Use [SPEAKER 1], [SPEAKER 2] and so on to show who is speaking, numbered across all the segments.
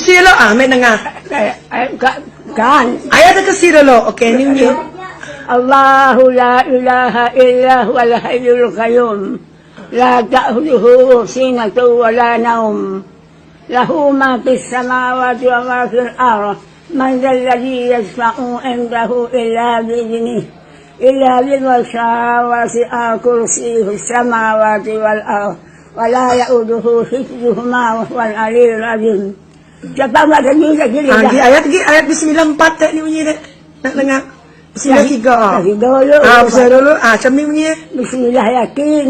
[SPEAKER 1] Kusilo may nga.
[SPEAKER 2] Kan.
[SPEAKER 1] Ayat kasilo okay ninyo.
[SPEAKER 2] Allahu la ilaha illa huwal hayyul qayyum. La ta'khudhuhu sinatun wa la nawm. Lahu ma fis samawati wa ma fil ardh. Man dhal ladhi yashfa'u 'indahu illa bi'idhnihi. إلا بالوسع وسع كرسيه السماوات والأرض ولا يؤوده حفظهما وهو العلي العظيم. Siapa nggak ada juga gini dah.
[SPEAKER 1] Di ayat Bismillah 4 ni bunyi dek. Nak dengar. Bismillah 3. Bismillah dulu. Cami bunyi.
[SPEAKER 2] Bismillah yakin.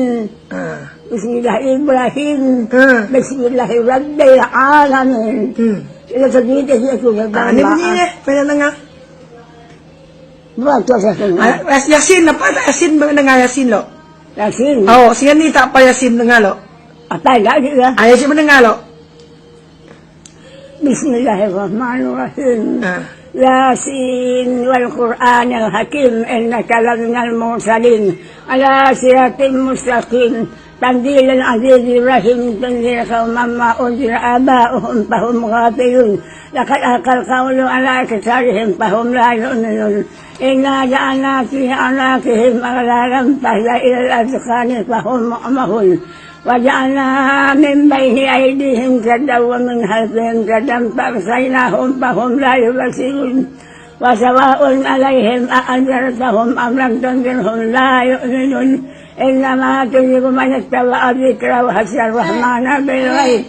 [SPEAKER 2] Bismillah Ibrahim. Bismillah Rabbil Alamin. Itu terjadi itu.
[SPEAKER 1] Ni bunyi dek. Pengen dengar.
[SPEAKER 2] Berapa Yasin?
[SPEAKER 1] Yasin apa tak Yasin mendengar Yasin lo?
[SPEAKER 2] Yasin.
[SPEAKER 1] Oh, siang ni tak apa Yasin dengar lo.
[SPEAKER 2] Apa enggak juga?
[SPEAKER 1] Yasin mendengar lo.
[SPEAKER 2] Bismillahirrahmanirrahim. Yasin wal Qur'anil Hakim innaka laminal mursalin ala siratin mustaqim. تنزيل العزيز الرحيم تنزيل قوما ما أنزل آباؤهم فهم غافلون لقد ألقى القول على أكثرهم فهم لا يؤمنون إنا جعلنا في أعناقهم أغلالا فهي إلى الأذقان فهم مقمحون وجعلنا من بين أيديهم سدا ومن خلفهم سدا فأغشيناهم فهم لا يبصرون وسواء عليهم أأنذرتهم أم لم تنذرهم لا يؤمنون إنما تنذر من اتبع الذكر وخشي الرحمن بالغيب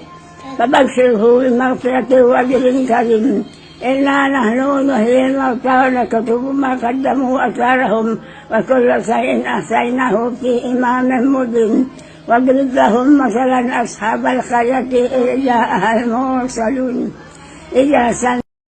[SPEAKER 2] فبشره بمغفرة وأجر كريم. إنا نحن نحيي الموتى ونكتب ما قدموا وآثارهم وكل شيء أحصيناه في إمام مبين. واضرب لهم مثلا أصحاب القرية إذ جاءها المرسلون إذ